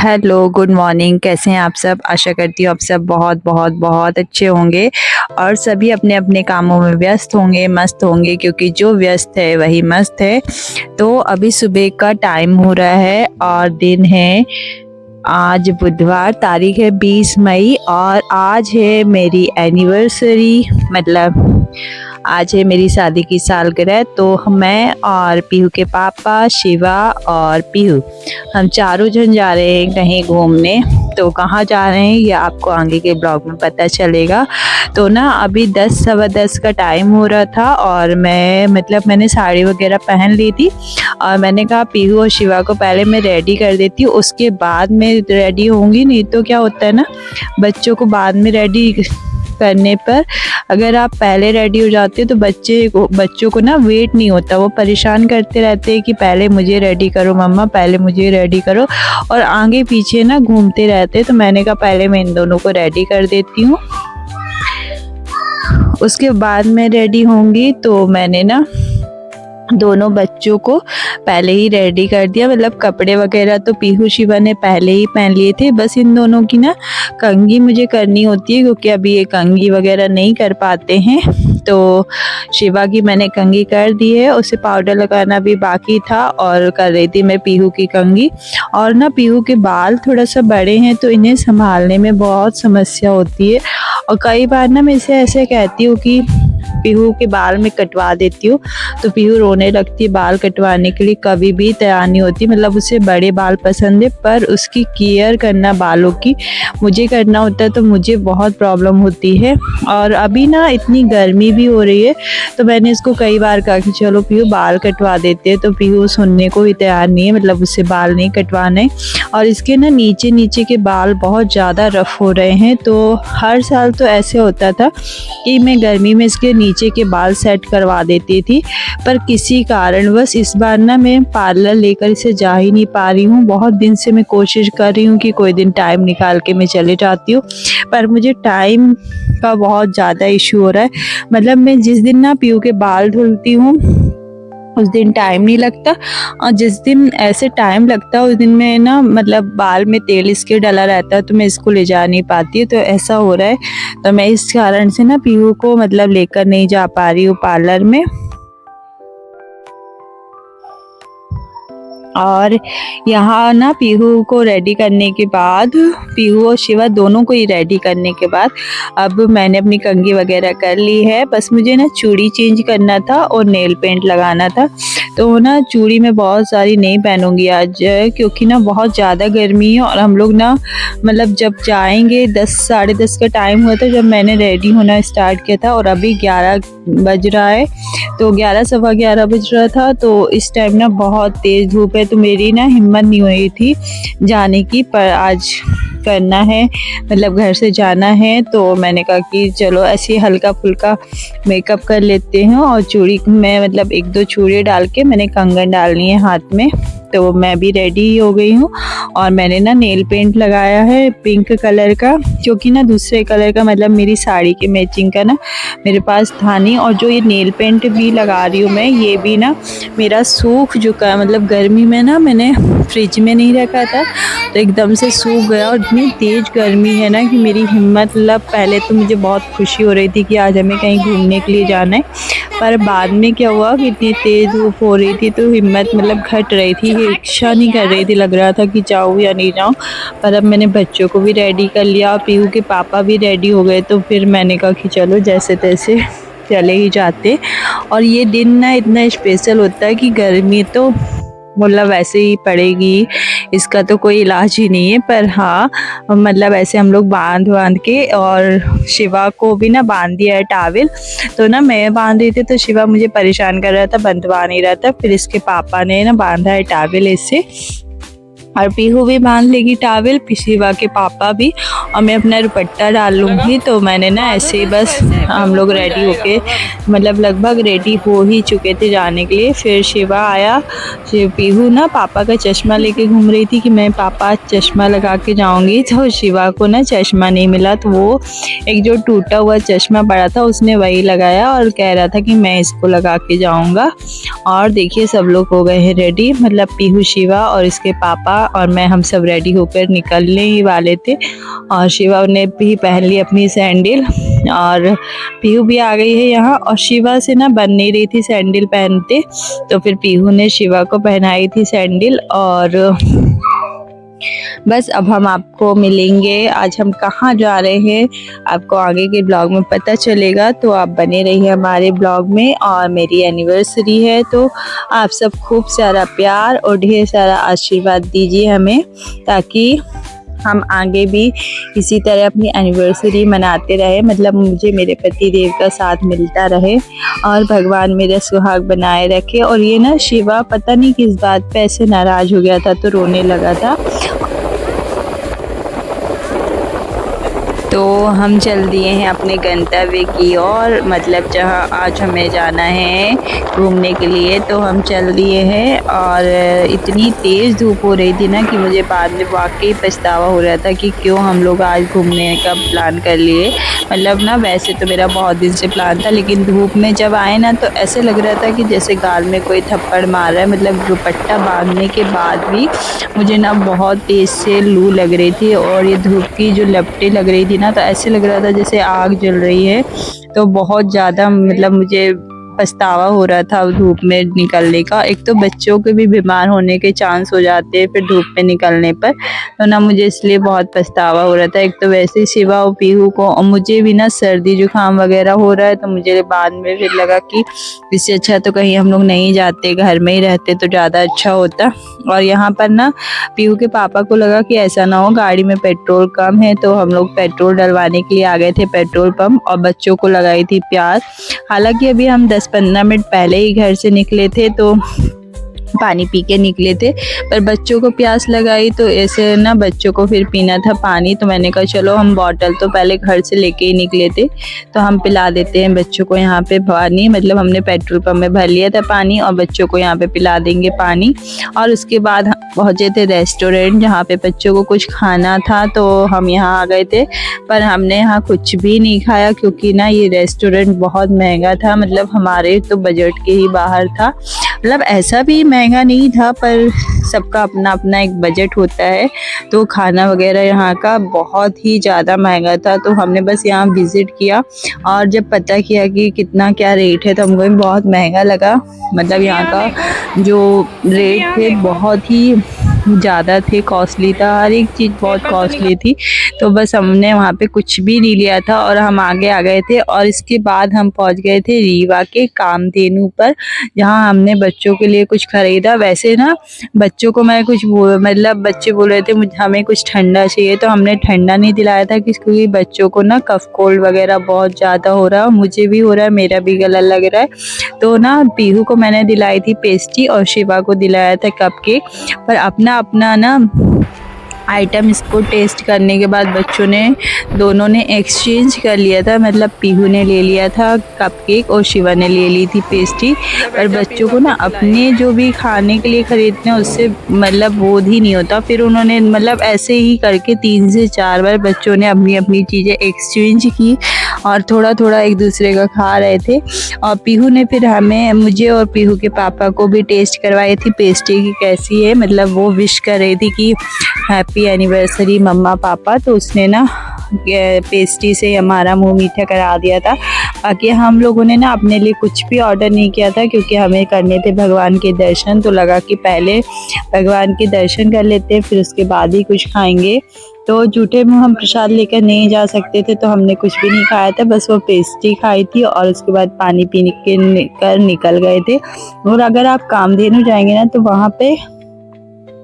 Hello, good morning. कैसे हैं आप सब? आशा करती हूँ आप सब बहुत बहुत बहुत अच्छे होंगे और सभी अपने अपने कामों में व्यस्त होंगे, मस्त होंगे, क्योंकि जो व्यस्त है वही मस्त है। तो अभी सुबह का टाइम हो रहा है और दिन है आज बुधवार, तारीख है 20 मई और आज है मेरी एनिवर्सरी। मतलब आज है मेरी शादी की सालगिरह। तो मैं और पीहू के पापा, शिवा और पीहू, हम चारों जन जा रहे हैं कहीं घूमने। तो कहाँ जा रहे हैं ये आपको आगे के ब्लॉग में पता चलेगा। तो ना अभी 10 सवा 10 का टाइम हो रहा था और मैंने साड़ी वगैरह पहन ली थी और मैंने कहा पीहू और शिवा को पहले मैं रेडी कर देती हूँ, उसके बाद मैं रेडी होंगी। नहीं तो क्या होता है ना, बच्चों को बाद में रेडी करने पर अगर आप पहले रेडी हो जाते हो तो बच्चों को ना वेट नहीं होता, वो परेशान करते रहते हैं कि पहले मुझे रेडी करो मम्मा, पहले मुझे रेडी करो, और आगे पीछे ना घूमते रहते हैं। तो मैंने कहा पहले मैं इन दोनों को रेडी कर देती हूँ, उसके बाद मैं रेडी होंगी। तो मैंने ना दोनों बच्चों को पहले ही रेडी कर दिया। मतलब कपड़े वगैरह तो पीहू शिवा ने पहले ही पहन लिए थे, बस इन दोनों की ना कंघी मुझे करनी होती है क्योंकि अभी ये कंघी वगैरह नहीं कर पाते हैं। तो शिवा की मैंने कंघी कर दी है, उसे पाउडर लगाना भी बाकी था और कर रही थी मैं पीहू की कंघी। और ना पीहू के बाल थोड़ा सा बड़े हैं तो इन्हें संभालने में बहुत समस्या होती है और कई बार ना मैं इसे ऐसे कहती हूँ कि पीहू के बाल में कटवा देती हूँ तो पीहू रोने लगती है। बाल कटवाने के लिए कभी भी तैयार नहीं होती। मतलब उसे बड़े बाल पसंद है पर उसकी केयर करना बालों की मुझे करना होता है, तो मुझे बहुत प्रॉब्लम होती है। और अभी ना इतनी गर्मी भी हो रही है तो मैंने इसको कई बार कहा कि चलो पीहू बाल कटवा देते हैं, तो पीहू सुनने को भी तैयार नहीं है। मतलब उससे बाल नहीं कटवाने, और इसके ना नीचे नीचे के बाल बहुत ज़्यादा रफ हो रहे हैं। तो हर साल तो ऐसे होता था कि मैं गर्मी में इसके नीचे के बाल सेट करवा देती थी, पर किसी कारणवश इस बार ना मैं पार्लर लेकर इसे जा ही नहीं पा रही हूँ। बहुत दिन से मैं कोशिश कर रही हूँ कि कोई दिन टाइम निकाल के मैं चले जाती हूँ, पर मुझे टाइम का बहुत ज़्यादा इशू हो रहा है। मतलब मैं जिस दिन ना पीहू के बाल धुलती हूँ उस दिन टाइम नहीं लगता, और जिस दिन ऐसे टाइम लगता है उस दिन में ना मतलब बाल में तेल इसके डला रहता है तो मैं इसको ले जा नहीं पाती। तो ऐसा हो रहा है, तो मैं इस कारण से ना पीहू को मतलब लेकर नहीं जा पा रही हूँ पार्लर में। और यहाँ ना पीहू को रेडी करने के बाद, पीहू और शिवा दोनों को ही रेडी करने के बाद अब मैंने अपनी कंघी वगैरह कर ली है। बस मुझे ना चूड़ी चेंज करना था और नेल पेंट लगाना था। तो ना चूड़ी मैं बहुत सारी नहीं पहनूंगी आज क्योंकि ना बहुत ज़्यादा गर्मी है और हम लोग ना मतलब जब जाएंगे 10 साढ़े 10 का टाइम हुआ था जब मैंने रेडी होना स्टार्ट किया था, और अभी 11 बज रहा है। तो 11 सवा 11 बज रहा था। तो इस टाइम ना बहुत तेज़ धूप है, तो मेरी ना हिम्मत नहीं हुई थी जाने की, पर आज करना है, मतलब घर से जाना है। तो मैंने कहा कि चलो ऐसे हल्का फुल्का मेकअप कर लेते हैं। और चूड़ी में मतलब 1-2 चूड़ी डाल के मैंने कंगन डालनी है हाथ में। तो मैं भी रेडी हो गई हूँ और मैंने ना नेल पेंट लगाया है पिंक कलर का, क्योंकि ना दूसरे कलर का मतलब मेरी साड़ी के मैचिंग का ना मेरे पास था नहीं। और जो ये नेल पेंट भी लगा रही हूँ मैं, ये भी ना मेरा सूख चुका है। मतलब गर्मी में ना मैंने फ्रिज में नहीं रखा था तो एकदम से सूख गया, और इतनी तेज़ गर्मी है ना कि मेरी हिम्मत, मतलब पहले तो मुझे बहुत खुशी हो रही थी कि आज हमें कहीं घूमने के लिए जाना है, पर बाद में क्या हुआ कि इतनी तेज़ धूप हो रही थी तो हिम्मत मतलब घट रही थी, इच्छा नहीं कर रही थी, लग रहा था कि जाऊँ या नहीं जाऊँ। पर अब मैंने बच्चों को भी रेडी कर लिया और पीहू के पापा भी रेडी हो गए, तो फिर मैंने कहा कि चलो जैसे तैसे चले ही जाते। और ये दिन ना इतना स्पेशल होता है कि गर्मी तो मतलब वैसे ही पड़ेगी, इसका तो कोई इलाज ही नहीं है। पर हाँ मतलब ऐसे हम लोग बांध के, और शिवा को भी ना बांध दिया है टावल। तो ना मैं बांध रही थी तो शिवा मुझे परेशान कर रहा था, बंधवा नहीं रहा था। फिर इसके पापा ने ना बांधा है टावल इससे, और पीहू भी बांध लेगी टावल, शिवा के पापा भी, और मैं अपना दुपट्टा डाल लूँगी। तो मैंने ना ऐसे ही बस हम लोग रेडी होके मतलब लगभग रेडी हो ही चुके थे जाने के लिए। फिर शिवा आया, पीहू ना पापा का चश्मा लेके घूम रही थी कि मैं पापा चश्मा लगा के जाऊँगी, तो शिवा को ना चश्मा नहीं मिला। तो वो एक जो टूटा हुआ चश्मा पड़ा था उसने वही लगाया और कह रहा था कि मैं इसको लगा के जाऊँगा। और देखिए सब लोग हो गए हैं रेडी, मतलब पीहू, शिवा और इसके पापा और मैं हम सब रेडी होकर निकलने ही वाले थे और शिवा ने भी पहन ली अपनी सैंडल और पीहू भी आ गई है यहाँ। और शिवा से ना बन नहीं रही थी सैंडल पहनते, तो फिर पीहू ने शिवा को पहनाई थी सैंडल। और बस अब हम आपको मिलेंगे, आज हम कहाँ जा रहे हैं आपको आगे के ब्लॉग में पता चलेगा, तो आप बने रहिए हमारे ब्लॉग में। और मेरी एनिवर्सरी है तो आप सब खूब सारा प्यार और ढेर सारा आशीर्वाद दीजिए हमें, ताकि हम आगे भी इसी तरह अपनी एनिवर्सरी मनाते रहे, मतलब मुझे मेरे पति देव का साथ मिलता रहे और भगवान मेरा सुहाग बनाए रखे। और ये ना शिवा पता नहीं किस बात पे ऐसे नाराज़ हो गया था तो रोने लगा था। तो हम चल दिए हैं अपने गंतव्य की ओर, मतलब जहां आज हमें जाना है घूमने के लिए, तो हम चल दिए हैं। और इतनी तेज़ धूप हो रही थी ना कि मुझे बाद में वाकई पछतावा हो रहा था कि क्यों हम लोग आज घूमने का प्लान कर लिए। मतलब ना वैसे तो मेरा बहुत दिन से प्लान था, लेकिन धूप में जब आए ना तो ऐसे लग रहा था कि जैसे गाल में कोई थप्पड़ मार रहा है। मतलब दुपट्टा बांधने के बाद भी मुझे ना बहुत तेज़ से लू लग रही थी और ये धूप की जो लपटें लग रही थी ना, तो ऐसे लग रहा था जैसे आग जल रही है। तो बहुत ज़्यादा मतलब मुझे पछतावा हो रहा था धूप में निकलने का। एक तो बच्चों के भी बीमार होने के चांस हो जाते हैं फिर धूप में निकलने पर, तो ना मुझे इसलिए बहुत पछतावा हो रहा था। एक तो वैसे ही शिवा और पीहू को और मुझे भी ना सर्दी जुकाम वगैरह हो रहा है, तो मुझे बाद में फिर लगा कि इससे अच्छा तो कहीं हम लोग नहीं जाते, घर में ही रहते तो ज़्यादा अच्छा होता। और यहाँ पर ना पीहू के पापा को लगा कि ऐसा ना हो गाड़ी में पेट्रोल कम है, तो हम लोग पेट्रोल डलवाने के लिए आ गए थे पेट्रोल पंप और बच्चों को लगाई थी प्यास। हालांकि अभी हम 10-15 मिनट पहले ही घर से निकले थे तो पानी पी के निकले थे, पर बच्चों को प्यास लगाई तो ऐसे ना बच्चों को फिर पीना था पानी, तो मैंने कहा चलो हम बॉटल तो पहले घर से लेके ही निकले थे तो हम पिला देते हैं बच्चों को यहाँ पे पानी। मतलब हमने पेट्रोल पंप में भर लिया था पानी और बच्चों को यहाँ पे पिला देंगे पानी। और उसके बाद हम पहुँचे थे रेस्टोरेंट जहाँ पे बच्चों को कुछ खाना था, तो हम यहाँ आ गए थे। पर हमने यहाँ कुछ भी नहीं खाया क्योंकि ना ये रेस्टोरेंट बहुत महंगा था, मतलब हमारे तो बजट के ही बाहर था। मतलब ऐसा भी महंगा नहीं था, पर सबका अपना अपना एक बजट होता है, तो खाना वगैरह यहाँ का बहुत ही ज़्यादा महंगा था। तो हमने बस यहाँ विज़िट किया और जब पता किया कि कितना क्या रेट है तो हमको भी बहुत महंगा लगा। मतलब यहाँ का जो रेट थे बहुत ही ज़्यादा थे, कॉस्टली था, हर एक चीज़ बहुत कॉस्टली थी। तो बस हमने वहाँ पे कुछ भी नहीं लिया था और हम आगे आ गए थे। और इसके बाद हम पहुँच गए थे रीवा के कामधेनु पर, जहाँ हमने बच्चों के लिए कुछ खरीदा। वैसे ना बच्चों को मैं कुछ मतलब बच्चे बोल रहे थे हमें कुछ ठंडा चाहिए, तो हमने ठंडा नहीं दिलाया था क्योंकि बच्चों को ना कफ कोल्ड वगैरह बहुत ज़्यादा हो रहा है, मुझे भी हो रहा है, मेरा भी गला लग रहा है। तो ना पीहू को मैंने दिलाई थी पेस्ट्री और शिवा को दिलाया था कपकेक। पर अपना ना आइटम इसको टेस्ट करने के बाद बच्चों ने दोनों ने एक्सचेंज कर लिया था। मतलब पीहू ने ले लिया था कपकेक और शिवा ने ले ली थी पेस्ट्री। पर बच्चों को ना अपने जो भी खाने के लिए खरीदते हैं उससे मतलब बोध ही नहीं होता। फिर उन्होंने मतलब ऐसे ही करके 3 से 4 बार बच्चों ने अपनी अपनी चीज़ें एक्सचेंज की और थोड़ा थोड़ा एक दूसरे का खा रहे थे। और पीहू ने फिर मुझे और पीहू के पापा को भी टेस्ट करवाई थी पेस्ट्री की कैसी है। मतलब वो विश कर रही थी कि हैप्पी एनिवर्सरी मम्मा पापा, तो उसने ना पेस्ट्री से हमारा मुंह मीठा करा दिया था। बाकी हम लोगों ने ना अपने लिए कुछ भी ऑर्डर नहीं किया था क्योंकि हमें करने थे भगवान के दर्शन, तो लगा कि पहले भगवान के दर्शन कर लेते हैं फिर उसके बाद ही कुछ खाएंगे। तो जूठे मुँह हम प्रसाद लेकर नहीं जा सकते थे, तो हमने कुछ भी नहीं खाया था, बस वो पेस्ट्री खाई थी और उसके बाद पानी पी कर निकल गए थे। और अगर आप कामधेनु जाएंगे ना तो वहाँ पे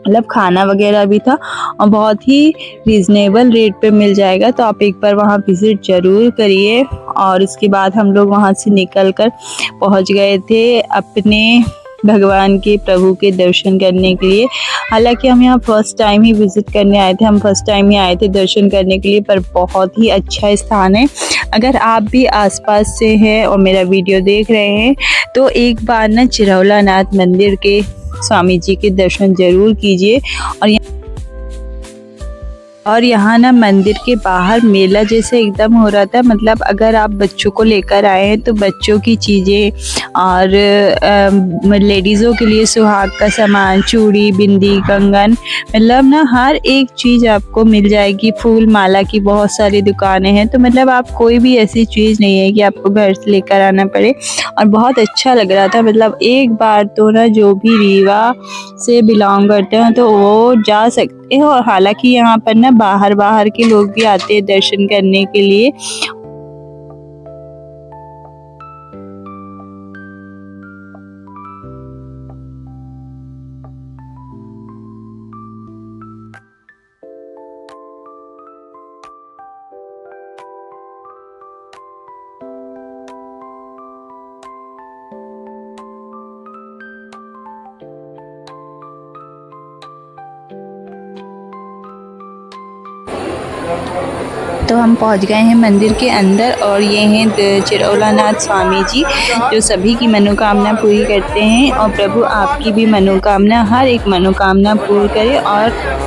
मतलब खाना वगैरह भी था और बहुत ही रीज़नेबल रेट पे मिल जाएगा, तो आप एक बार वहाँ विज़िट ज़रूर करिए। और उसके बाद हम लोग वहाँ से निकल कर पहुँच गए थे अपने भगवान के प्रभु के दर्शन करने के लिए। हालांकि हम यहाँ फर्स्ट टाइम ही विज़िट करने आए थे, हम फर्स्ट टाइम ही आए थे दर्शन करने के लिए, पर बहुत ही अच्छा स्थान है। अगर आप भी आसपास से हैं और मेरा वीडियो देख रहे हैं तो एक बार ना चिरौला नाथ मंदिर के स्वामी जी के दर्शन ज़रूर कीजिए। और और यहाँ ना मंदिर के बाहर मेला जैसे एकदम हो रहा था। मतलब अगर आप बच्चों को लेकर आए हैं तो बच्चों की चीज़ें और लेडीज़ों के लिए सुहाग का सामान, चूड़ी, बिंदी, कंगन, मतलब ना हर एक चीज़ आपको मिल जाएगी। फूल माला की बहुत सारी दुकानें हैं, तो मतलब आप कोई भी ऐसी चीज़ नहीं है कि आपको घर से लेकर आना पड़े। और बहुत अच्छा लग रहा था। मतलब एक बार तो ना जो भी रीवा से बिलोंग करते हैं तो वो जा सकते हैं। और हालांकि यहाँ पर ना बाहर बाहर के लोग भी आते हैं दर्शन करने के लिए। तो हम पहुंच गए हैं मंदिर के अंदर और ये हैं चिरौलानाथ स्वामी जी, जो सभी की मनोकामना पूरी करते हैं। और प्रभु आपकी भी मनोकामना, हर एक मनोकामना पूरी करे। और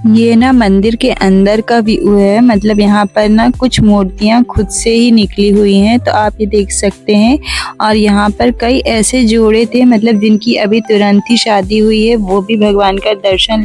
ये ना मंदिर के अंदर का व्यू है। मतलब यहाँ पर ना कुछ मूर्तियाँ खुद से ही निकली हुई हैं, तो आप ये देख सकते हैं। और यहाँ पर कई ऐसे जोड़े थे, मतलब जिनकी अभी तुरंत ही शादी हुई है, वो भी भगवान का दर्शन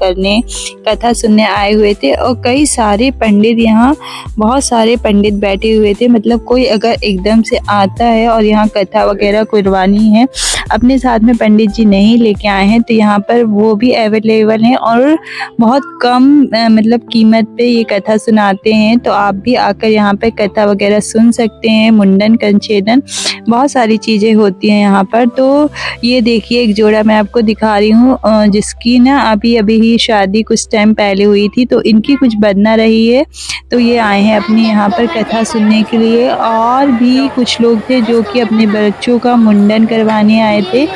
करने, कथा सुनने आए हुए थे। और कई सारे पंडित, यहाँ बहुत सारे पंडित बैठे हुए थे। मतलब कोई अगर एकदम से आता है और यहाँ कथा वगैरह करवानी है, अपने साथ में पंडित जी नहीं लेके आए हैं, तो यहाँ पर वो भी अवेलेबल हैं और बहुत कम मतलब कीमत पे ये कथा सुनाते हैं। तो आप भी आकर यहाँ पे कथा वगैरह सुन सकते हैं। मुंडन, कंछेदन, बहुत सारी चीज़ें होती हैं यहाँ पर। तो ये देखिए एक जोड़ा मैं आपको दिखा रही हूँ, जिसकी ना अभी अभी ही शादी कुछ टाइम पहले हुई थी, तो इनकी कुछ बदना रही है, तो ये आए हैं अपने यहाँ पर कथा सुनने के लिए। और भी कुछ लोग थे जो कि अपने बच्चों का मुंडन करवाने आए थे।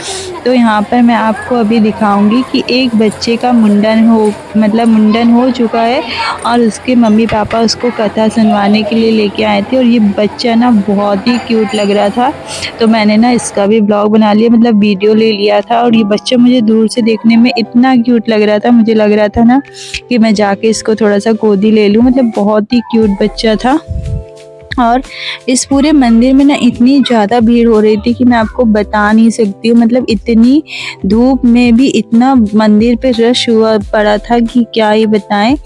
तो यहाँ पर मैं आपको अभी दिखाऊंगी कि एक बच्चे का मुंडन हो चुका है और उसके मम्मी पापा उसको कथा सुनवाने के लिए लेके आए थे। और ये बच्चा ना बहुत ही क्यूट लग रहा था, तो मैंने ना इसका भी ब्लॉग बना लिया, मतलब वीडियो ले लिया था। और ये बच्चा मुझे दूर से देखने में इतना क्यूट लग रहा था, मुझे लग रहा था ना कि मैं जाके इसको थोड़ा सा गोदी ले लूँ। मतलब बहुत ही क्यूट बच्चा था। और इस पूरे मंदिर में ना इतनी ज़्यादा भीड़ हो रही थी कि मैं आपको बता नहीं सकती हूँ। मतलब इतनी धूप में भी इतना मंदिर पे रश हुआ पड़ा था कि क्या ही बताएं।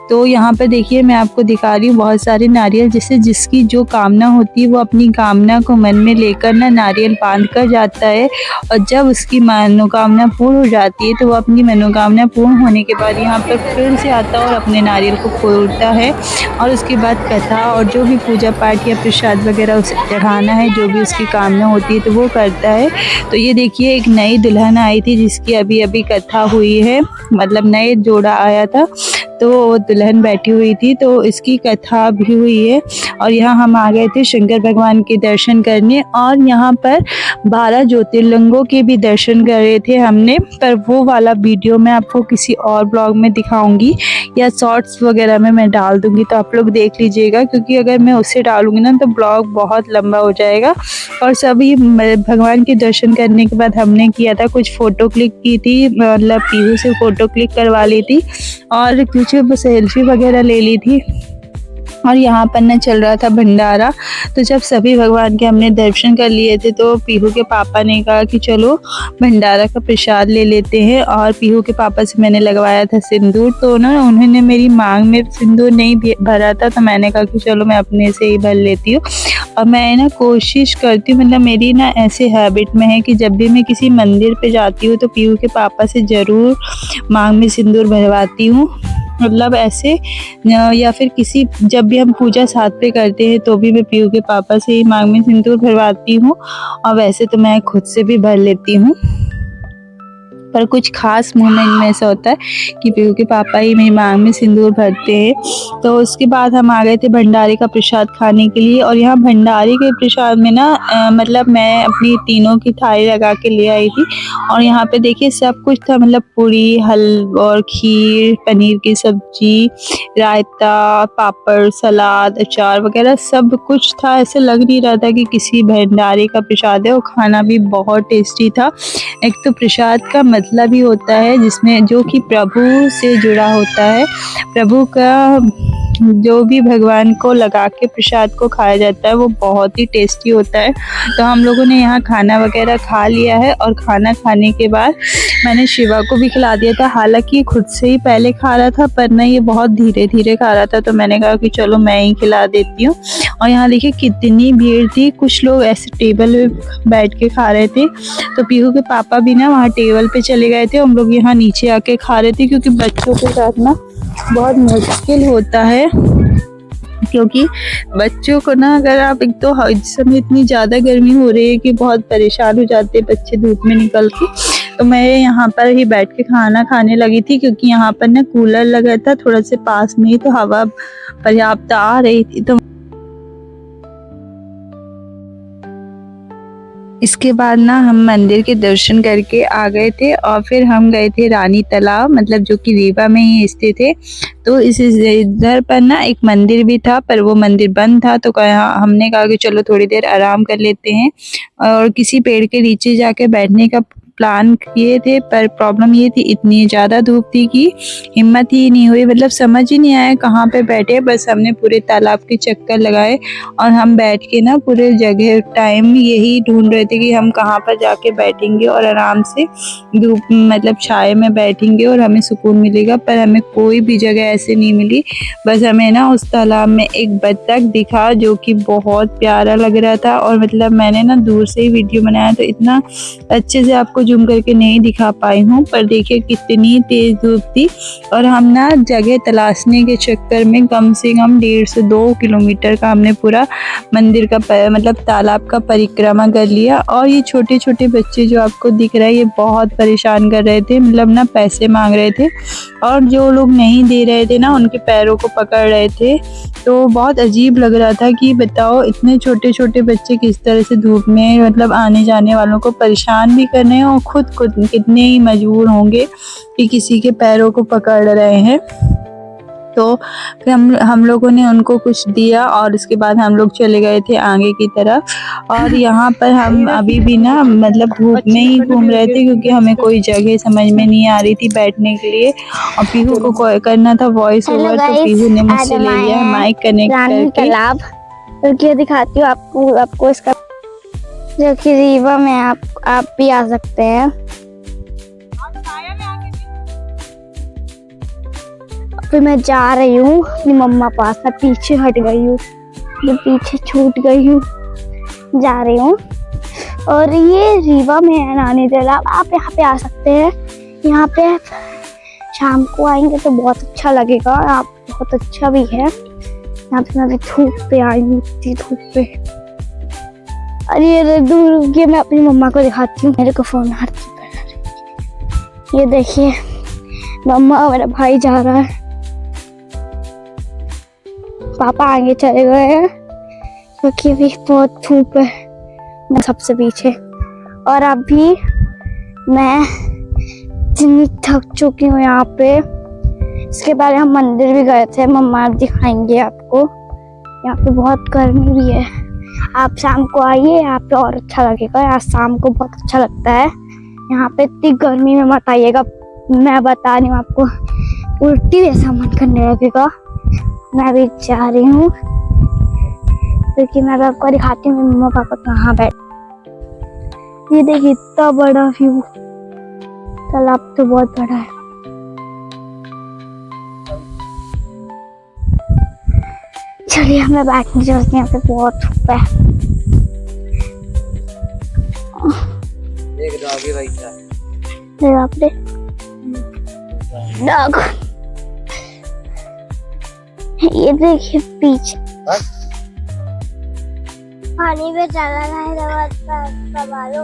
तो यहाँ पर देखिए मैं आपको दिखा रही हूँ बहुत सारे नारियल, जिससे जिसकी जो कामना होती है वो अपनी कामना को मन में लेकर ना नारियल बांध कर जाता है। और जब उसकी मनोकामना पूर्ण हो जाती है तो वो अपनी मनोकामना पूर्ण होने के बाद यहाँ पर फिर से आता है और अपने नारियल को फोड़ता है। और उसके बाद कथा और जो भी पूजा पाठ या प्रसाद वगैरह उसे चढ़ाना है, जो भी उसकी कामना होती है तो वो करता है। तो ये देखिए एक नई दुल्हन आई थी जिसकी अभी अभी कथा हुई है, मतलब नए जोड़ा आया था, तो वो दुल्हन बैठी हुई थी, तो इसकी कथा भी हुई है। और यहाँ हम आ गए थे शंकर भगवान के दर्शन करने। और यहाँ पर 12 ज्योतिर्लिंगों के भी दर्शन कर रहे थे हमने, पर वो वाला वीडियो मैं आपको किसी और ब्लॉग में दिखाऊंगी या शॉर्ट्स वगैरह में मैं डाल दूंगी, तो आप लोग देख लीजिएगा। क्योंकि अगर मैं उससे डालूंगी ना तो ब्लॉग बहुत लंबा हो जाएगा। और सभी भगवान के दर्शन करने के बाद हमने किया था, कुछ फ़ोटो क्लिक की थी, मतलब पीहू से फ़ोटो क्लिक करवा ली थी और कुछ सेल्फी वगैरह ले ली थी। और यहाँ पर ना चल रहा था भंडारा। तो जब सभी भगवान के हमने दर्शन कर लिए थे तो पीहू के पापा ने कहा कि चलो भंडारा का प्रसाद ले लेते हैं। और पीहू के पापा से मैंने लगवाया था सिंदूर, तो ना उन्होंने मेरी मांग में सिंदूर नहीं भरा था, तो मैंने कहा कि चलो मैं अपने से ही भर लेती हूँ। और मैं ना कोशिश करती हूँ, मतलब मेरी ना ऐसे हैबिट में है कि जब भी मैं किसी मंदिर पे जाती हूँ तो पीहू के पापा से ज़रूर मांग में सिंदूर भरवाती हूँ। मतलब ऐसे या फिर किसी जब भी हम पूजा साथ पे करते हैं तो भी मैं पीहू के पापा से ही मांग में सिंदूर भरवाती हूँ। और वैसे तो मैं खुद से भी भर लेती हूँ, पर कुछ खास मोमेंट में ऐसा होता है कि पीहू के पापा ही मेरी मांग में सिंदूर भरते हैं। तो उसके बाद हम आ गए थे भंडारे का प्रसाद खाने के लिए। और यहाँ भंडारे के प्रसाद में ना मतलब मैं अपनी तीनों की थाली लगा के ले आई थी। और यहाँ पे देखिए सब कुछ था, मतलब पूरी, हलवा और खीर, पनीर की सब्जी, रायता, पापड़, सलाद, अचार वगैरह सब कुछ था। ऐसे लग नहीं रहा था कि किसी भंडारे का प्रसाद है। और खाना भी बहुत टेस्टी था। एक तो प्रसाद का मतलब ही होता है, जिसमें जो कि प्रभु से जुड़ा होता है। प्रभु का जो भी भगवान को लगा के प्रसाद को खाया जाता है वो बहुत ही टेस्टी होता है। तो हम लोगों ने यहाँ खाना वगैरह खा लिया है और खाना खाने के बाद मैंने शिवा को भी खिला दिया था। हालांकि ये खुद से ही पहले खा रहा था, पर ना ये बहुत धीरे-धीरे खा रहा था, तो मैंने कहा कि चलो मैं ही खिला देती हूँ। और यहाँ देखिए कितनी भीड़ थी, कुछ लोग ऐसे टेबल पे बैठ के खा रहे थे। तो पीहू के पापा भी ना वहाँ टेबल पे चले गए थे, हम लोग यहाँ नीचे आके खा रहे थे, क्योंकि बच्चों के साथ ना बहुत मुश्किल होता है। क्योंकि बच्चों को ना, अगर आप एक तो इस समय इतनी ज़्यादा गर्मी हो रही है कि बहुत परेशान हो जाते हैं बच्चे धूप में निकल के। तो मैं यहाँ पर ही बैठ के खाना खाने लगी थी, क्योंकि यहाँ पर ना कूलर लगा था थोड़ा से पास में ही, तो हवा पर्याप्त आ रही थी। तो इसके बाद ना हम मंदिर के दर्शन करके आ गए थे और फिर हम गए थे रानी तालाब, मतलब जो कि रीवा में ही स्थित है। तो इधर पर ना एक मंदिर भी था, पर वो मंदिर बंद था। तो हमने कहा कि चलो थोड़ी देर आराम कर लेते हैं, और किसी पेड़ के नीचे जाके बैठने का प्लान किए थे। पर प्रॉब्लम ये थी, इतनी ज़्यादा धूप थी कि हिम्मत ही नहीं हुई, मतलब समझ ही नहीं आया कहाँ पे बैठे। बस हमने पूरे तालाब के चक्कर लगाए और हम बैठ के ना पूरे जगह टाइम यही ढूंढ रहे थे कि हम कहाँ पर जाके बैठेंगे और आराम से धूप मतलब छाए में बैठेंगे और हमें सुकून मिलेगा। पर हमें कोई भी जगह ऐसे नहीं मिली। बस हमें ना उस तालाब में एक बत्तख दिखा, जो कि बहुत प्यारा लग रहा था। और मतलब मैंने ना दूर से ही वीडियो बनाया, तो इतना अच्छे से आपको जूम करके नहीं दिखा पाई हूँ। पर देखिए कितनी तेज धूप थी, और हम ना जगह तलाशने के चक्कर में कम से कम 1.5 से 2 किलोमीटर का हमने पूरा मंदिर का मतलब तालाब का परिक्रमा कर लिया। और ये छोटे छोटे बच्चे जो आपको दिख रहा है, ये बहुत परेशान कर रहे थे, मतलब ना पैसे मांग रहे थे, और जो लोग नहीं दे रहे थे ना उनके पैरों को पकड़ रहे थे। तो बहुत अजीब लग रहा था कि बताओ इतने छोटे छोटे बच्चे किस तरह से धूप में मतलब आने जाने वालों को परेशान भी कर रहे हैं, और खुद कितने ही मजबूर होंगे कि किसी के पैरों को पकड़ रहे हैं। तो फिर हम लोगों ने उनको कुछ दिया, और उसके बाद हम लोग चले गए थे आगे की तरफ। और यहाँ पर हम अभी भी ना मतलब धूप में ही घूम रहे थे, क्योंकि हमें कोई जगह समझ में नहीं आ रही थी बैठने के लिए। और पीहू को करना था वॉइस ओवर, तो पीहू ने मुझसे ले लिया माइक कनेक्ट करके। तालाब तो दिखाती हूँ आपको इसका, जो कि रीवा में आप भी आ सकते हैं। फिर मैं जा रही हूँ अपनी मम्मा पास, मैं पीछे हट गई हूँ, मैं पीछे छूट गई हूँ, जा रही हूँ। और ये रीवा में है रानी तालाब, आप यहाँ पे आ सकते हैं। यहाँ पे शाम को आएंगे तो बहुत अच्छा लगेगा, आप बहुत अच्छा भी है। यहाँ पे मैं भी धूप पे आई हूँ, इतनी धूप पे। अरे ये दूर, ये मैं अपनी मम्मा को दिखाती हूँ, मेरे को फोन हाथ में। ये देखिए मम्मा, मेरा भाई जा रहा है, पापा आगे चले गए हैं, क्योंकि अभी बहुत धूप है। मैं सबसे पीछे, और अभी मैं इतनी थक चुकी हूँ यहाँ पे। इसके बाद हम मंदिर भी गए थे, मम्मा दिखाएंगे आपको। यहाँ पे बहुत गर्मी भी है, आप शाम को आइए, यहाँ पे और अच्छा लगेगा। आज शाम को बहुत अच्छा लगता है यहाँ पे, इतनी गर्मी में मत आइएगा, मैं बता रही हूँ आपको, उल्टी जैसा मन करने लगेगा। मैं भी जा रही हूँ, क्योंकि मैं आपको दिखाती हूँ मम्मा पापा कहाँ बैठ। ये देखिए इतना बड़ा व्यू, तालाब तो बहुत बड़ा है। चलिए हमें बैठने चलते हैं, यहाँ पे बहुत धूप है। एक डॉगी बैठा है आपने डॉग, ये देखिए पीछे पानी में चला रहा है, संभालो।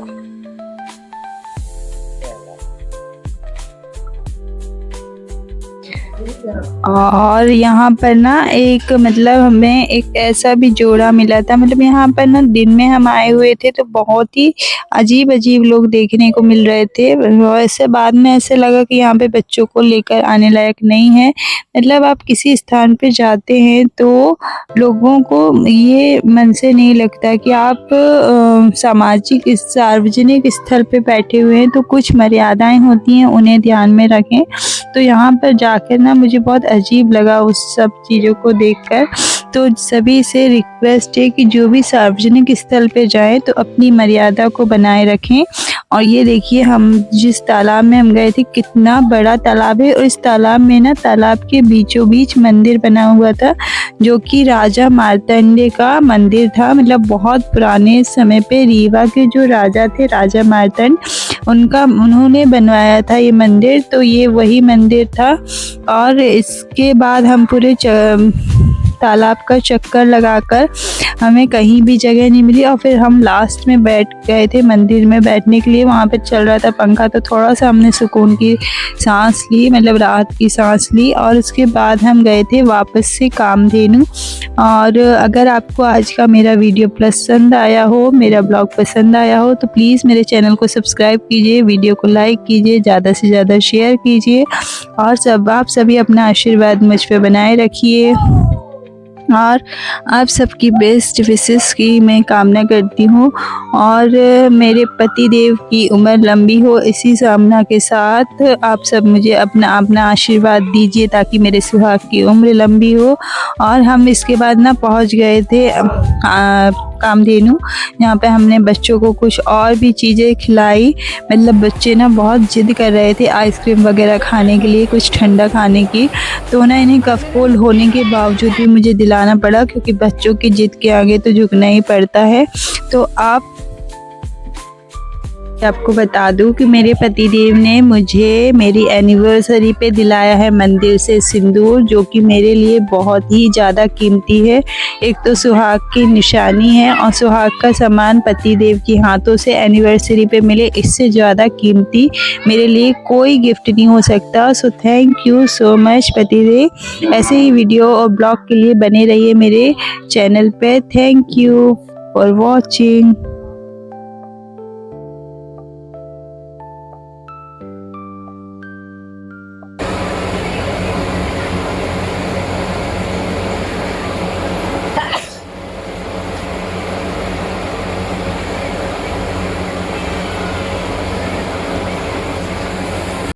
और यहाँ पर ना एक मतलब हमें एक ऐसा भी जोड़ा मिला था, मतलब यहाँ पर ना दिन में हम आए हुए थे तो बहुत ही अजीब-अजीब लोग देखने को मिल रहे थे। वैसे बाद में ऐसे लगा कि यहाँ पे बच्चों को लेकर आने लायक नहीं है। मतलब आप किसी स्थान पे जाते हैं तो लोगों को ये मन से नहीं लगता कि आप सामाजिक सार्वजनिक स्थल पे बैठे हुए हैं, तो कुछ मर्यादाएँ होती हैं उन्हें ध्यान में रखें। तो यहाँ पर जाकर ना मुझे बहुत अजीब लगा उस सब चीज़ों को देखकर। तो सभी से रिक्वेस्ट है कि जो भी सार्वजनिक स्थल पे जाएँ तो अपनी मर्यादा को बनाए रखें। और ये देखिए हम जिस तालाब में हम गए थे कितना बड़ा तालाब है, और इस तालाब में ना तालाब के बीचों बीच मंदिर बना हुआ था जो कि राजा मार्तंड का मंदिर था। मतलब बहुत पुराने समय पे रीवा के जो राजा थे, राजा मार्तंड, उन्होंने बनवाया था ये मंदिर। तो ये वही मंदिर था। और इसके बाद हम पूरे तालाब का चक्कर लगाकर हमें कहीं भी जगह नहीं मिली, और फिर हम लास्ट में बैठ गए थे मंदिर में बैठने के लिए। वहाँ पे चल रहा था पंखा, तो थोड़ा सा हमने सुकून की सांस ली, मतलब राहत की सांस ली। और उसके बाद हम गए थे वापस से कामधेनु। और अगर आपको आज का मेरा वीडियो पसंद आया हो, मेरा ब्लॉग पसंद आया हो, तो प्लीज़ मेरे चैनल को सब्सक्राइब कीजिए, वीडियो को लाइक कीजिए, ज़्यादा से ज़्यादा शेयर कीजिए। और आप सभी अपना आशीर्वाद मुझ पे बनाए रखिए। और आप सबकी बेस्ट विशेस की मैं कामना करती हूँ। और मेरे पति देव की उम्र लंबी हो, इसी कामना के साथ आप सब मुझे अपना आशीर्वाद दीजिए ताकि मेरे सुहाग की उम्र लंबी हो। और हम इसके बाद ना पहुँच गए थे कामधेनु। यहाँ पे हमने बच्चों को कुछ और भी चीज़ें खिलाई। मतलब बच्चे ना बहुत जिद कर रहे थे आइसक्रीम वगैरह खाने के लिए, कुछ ठंडा खाने की। तो ना इन्हें कफ कोल्ड होने के बावजूद भी मुझे दिलाना पड़ा, क्योंकि बच्चों की जिद के आगे तो झुकना ही पड़ता है। तो आपको बता दूं कि मेरे पतिदेव ने मुझे मेरी एनिवर्सरी पे दिलाया है मंदिर से सिंदूर, जो कि मेरे लिए बहुत ही ज़्यादा कीमती है। एक तो सुहाग की निशानी है, और सुहाग का सामान पतिदेव के हाथों से एनिवर्सरी पे मिले, इससे ज़्यादा कीमती मेरे लिए कोई गिफ्ट नहीं हो सकता। So thank you so much पतिदेव। ऐसे ही वीडियो और ब्लॉग के लिए बने रहिए मेरे चैनल पे। Thank you for watching.